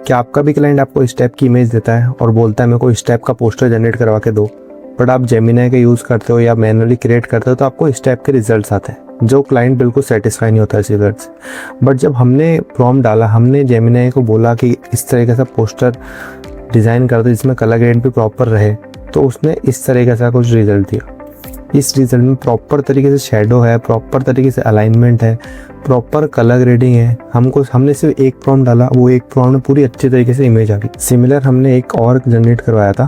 कि आपका भी क्लाइंट आपको इस टाइप की इमेज देता है और बोलता है मेरे को इस टाइप का पोस्टर जनरेट करवा के दो, बट आप जेमिनाई का यूज़ करते हो या मैनुअली क्रिएट करते हो तो आपको इस टाइप के रिजल्ट्स आते हैं जो क्लाइंट बिल्कुल सेटिस्फाई नहीं होता है इस रिजल्ट से। बट जब हमने प्रॉम्प्ट डाला, हमने जेमिनाई को बोला कि इस तरीके से पोस्टर डिज़ाइन कर दो जिसमें कलर ग्रेडिंग भी प्रॉपर रहे, तो उसने इस तरीके से कुछ रिजल्ट दिया। इस रिजल्ट में प्रॉपर तरीके से शेडो है, प्रॉपर तरीके से अलाइनमेंट है, प्रॉपर कलर ग्रेडिंग है। हमने सिर्फ एक प्रॉम्प्ट डाला, वो एक प्रॉम्प्ट में पूरी अच्छी तरीके से इमेज आ गई। सिमिलर हमने एक और जनरेट करवाया था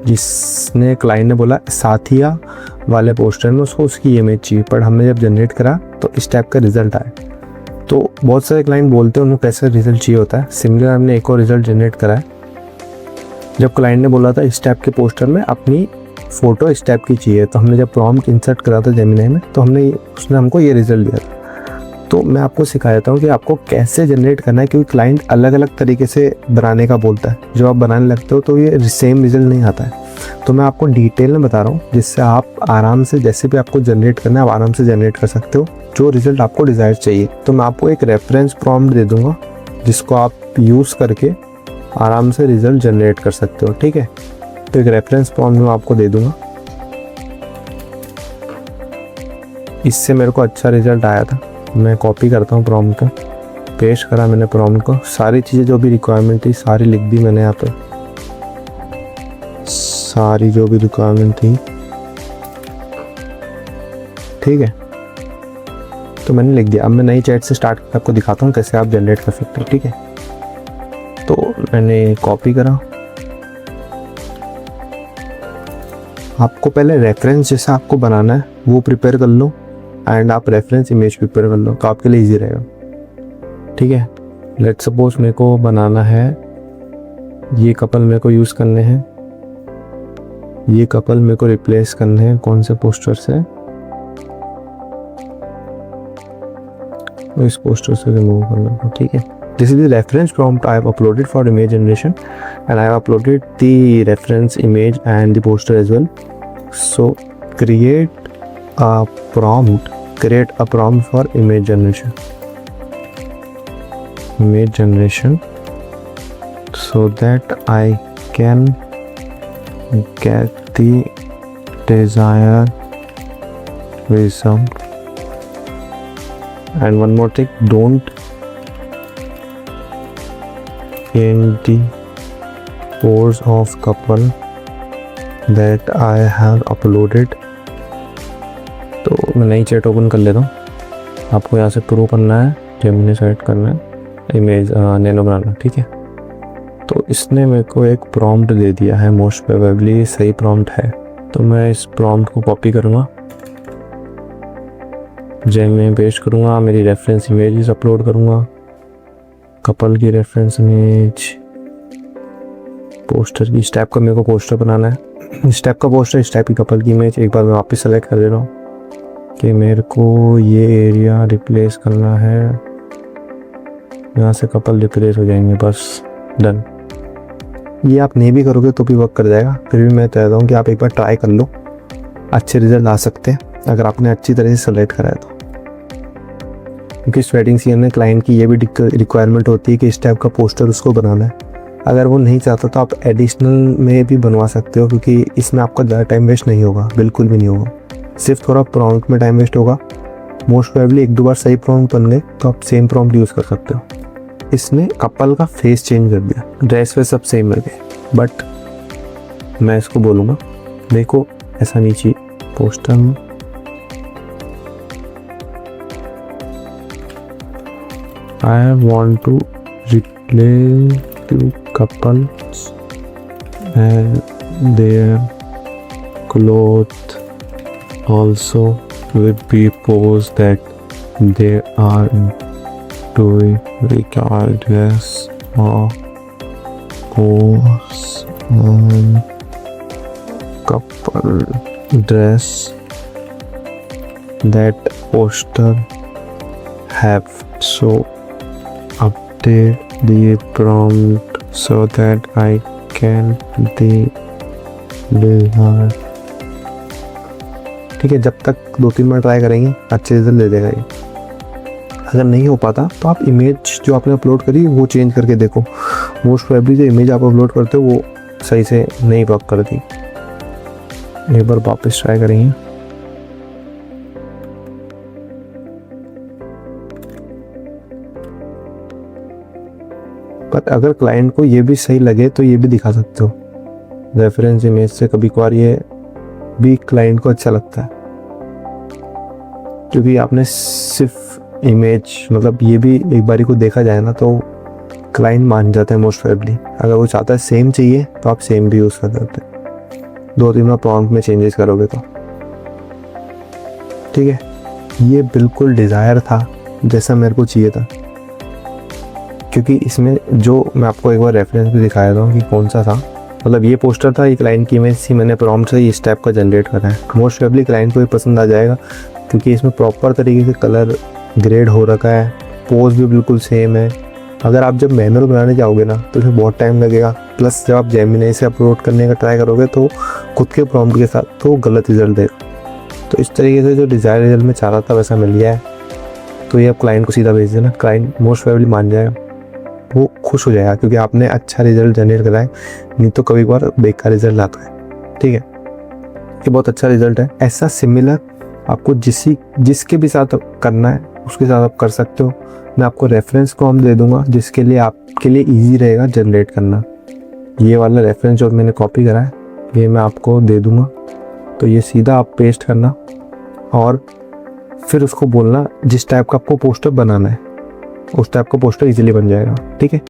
जिसने क्लाइंट ने बोला साथिया वाले पोस्टर में उसको उसकी इमेज चाहिए, पर हमने जब जनरेट करा तो इस टाइप का रिजल्ट आया। तो बहुत सारे क्लाइंट बोलते हैं उनको कैसा रिजल्ट चाहिए होता है। सिमिलर हमने एक और रिजल्ट जनरेट करा है जब क्लाइंट ने बोला था इस टाइप के पोस्टर में अपनी फ़ोटो इस टाइप की चाहिए, तो हमने जब प्रॉम्प्ट इंसर्ट करा था जेमिनाई में तो उसने हमको ये रिजल्ट दिया था। तो मैं आपको सिखा देता हूँ कि आपको कैसे जनरेट करना है, क्योंकि क्लाइंट अलग अलग तरीके से बनाने का बोलता है। जब आप बनाने लगते हो तो ये सेम रिजल्ट नहीं आता है। तो मैं आपको डिटेल में बता रहा हूँ जिससे आप आराम से जैसे भी आपको जनरेट करना है आप आराम से जनरेट कर सकते हो जो रिजल्ट आपको डिज़ायर चाहिए। तो मैं आपको एक रेफरेंस प्रॉम्प्ट दे दूँगा जिसको आप यूज़ करके आराम से रिजल्ट जनरेट कर सकते हो, ठीक है। तो एक रेफरेंस प्रॉम्प्ट मैं आपको दे दूँगा, इससे मेरे को अच्छा रिजल्ट आया था। मैं कॉपी करता हूँ प्रॉम्प्ट को, पेस्ट करा मैंने प्रॉम्प्ट को, सारी चीज़ें जो भी रिक्वायरमेंट थी सारी लिख दी मैंने यहाँ पे, सारी जो भी रिक्वायरमेंट थी, ठीक है। तो मैंने लिख दिया। अब मैं नई चैट से स्टार्ट करके आपको दिखाता हूँ कैसे आप जनरेट कर सकते हो, ठीक है। तो मैंने कॉपी करा, आपको पहले रेफरेंस जैसा आपको बनाना है वो प्रिपेयर कर लो एंड आप रेफरेंस इमेज प्रिपेयर कर लो तो आपके लिए इजी रहेगा, ठीक है। लेट्स सपोज मेरे को बनाना है ये कपल मेरे को यूज़ करने हैं, ये कपल मेरे को रिप्लेस करने हैं कौन से पोस्टर से, इस पोस्टर से रिमूव करना है, ठीक है। This is the reference prompt I have uploaded for image generation and I have uploaded the reference image and the poster as well. So create a prompt for image generation so that I can get the desired result. And one more thing, don't in the pose of couple that I have uploaded। तो मैं नई chat open कर लेता हूँ। आपको यहाँ से pro करना है, जेमिनी सेलेक्ट करना है, इमेज नैनो बनाना, ठीक है। तो इसने मेरे को एक प्रॉम्प्ट दे दिया है, मोस्ट प्रोबेबली सही प्रॉम्प्ट है। तो मैं इस प्रॉम्प्ट को कॉपी करूँगा, जेमिनी पेस्ट करूँगा, मेरी रेफरेंस इमेजेस अपलोड करूँगा, कपल की रेफरेंस इमेज, पोस्टर की, इस टाइप का मेरे को पोस्टर बनाना है, इस टाइप का पोस्टर, इस टाइप की कपल की इमेज। एक बार मैं वापस सेलेक्ट कर दे रहा हूँ कि मेरे को ये एरिया रिप्लेस करना है, यहाँ से कपल रिप्लेस हो जाएंगे, बस डन। ये आप नहीं भी करोगे तो भी वर्क कर जाएगा, फिर भी मैं कहता हूँ कि आप एक बार ट्राई कर लो, अच्छे रिजल्ट आ सकते हैं अगर आपने अच्छी तरह से सेलेक्ट करा है तो। क्योंकि इस वेडिंग सीजन में क्लाइंट की ये भी रिक्वायरमेंट होती है कि इस टाइप का पोस्टर उसको बनाना है। अगर वो नहीं चाहता तो आप एडिशनल में भी बनवा सकते हो, क्योंकि इसमें आपका ज़्यादा टाइम वेस्ट नहीं होगा, बिल्कुल भी नहीं होगा, सिर्फ थोड़ा प्रॉम्प्ट में टाइम वेस्ट होगा। मोस्ट प्रोबेबली एक दो बार सही प्रॉम्प्ट बन गए तो आप सेम प्रॉम्प्ट यूज़ कर सकते हो। इसने कपल का फेस चेंज कर दिया, ड्रेस वे सब सेम लगे, बट मैं इसको बोलूँगा देखो ऐसा नहीं चाहिए पोस्टर में, I want to replace two couples and their clothes also will be posed that they are doing regardless of pose and couple dress that poster have. So update the prompt so that I can deliver। ठीक है, जब तक 2-3 बार try करेंगे अच्छे result दे देगा ये। अगर नहीं हो पाता तो आप इमेज जो आपने अपलोड करी वो चेंज करके देखो। मोस्ट प्रोबेबली जो इमेज आप अपलोड करते हो वो सही से नहीं वर्क करती। एक बार वापस ट्राई करेंगे। पर अगर क्लाइंट को ये भी सही लगे तो ये भी दिखा सकते हो रेफरेंस इमेज से। कभी कभार ये भी क्लाइंट को अच्छा लगता है, क्योंकि आपने सिर्फ इमेज मतलब ये भी एक बारी को देखा जाए ना तो क्लाइंट मान जाता है मोस्ट प्रोबेबली। अगर वो चाहता है सेम चाहिए तो आप सेम भी यूज़ कर सकते हैं, 2-3 प्रॉम्प्ट में चेंजेस करोगे तो। ठीक है, ये बिल्कुल डिज़ायर था जैसा मेरे को चाहिए था, क्योंकि इसमें जो मैं आपको एक बार रेफरेंस भी दिखाया था कि कौन सा था। मतलब ये पोस्टर था, ये क्लाइंट की इमेज थी, मैंने प्रॉम्प्ट से इस टाइप का जनरेट करा है। मोस्ट प्रोबेबली क्लाइंट को ये पसंद आ जाएगा, क्योंकि इसमें प्रॉपर तरीके से कलर ग्रेड हो रखा है, पोज भी बिल्कुल सेम है। अगर आप जब मैनुअल बनाने जाओगे ना तो इसमें बहुत टाइम लगेगा, प्लस जब आप जेमिनी से अपलोड करने का ट्राई करोगे तो खुद के प्रॉम्प्ट के साथ तो गलत रिजल्ट देगा। तो इस तरीके से जो डिज़ायर रिजल्ट में चाह रहा था वैसा मिल गया है, तो ये आप क्लाइंट को सीधा भेज देना। क्लाइंट मोस्ट प्रोबेबली मान जाएगा, वो खुश हो जाएगा, क्योंकि आपने अच्छा रिजल्ट जनरेट करा है। नहीं तो कभी बार बेकार रिजल्ट आता है। ठीक है, ये बहुत अच्छा रिजल्ट है। ऐसा सिमिलर आपको जिसके भी साथ करना है उसके साथ आप कर सकते हो। मैं आपको रेफरेंस प्रॉम्प्ट दे दूंगा जिसके लिए आपके लिए इजी रहेगा जनरेट करना। ये वाला रेफरेंस जो मैंने कॉपी करा है ये मैं आपको दे दूंगा, तो ये सीधा आप पेस्ट करना और फिर उसको बोलना जिस टाइप का आपको पोस्टर बनाना है उस टाइप का पोस्टर इजीली बन जाएगा। ठीक है।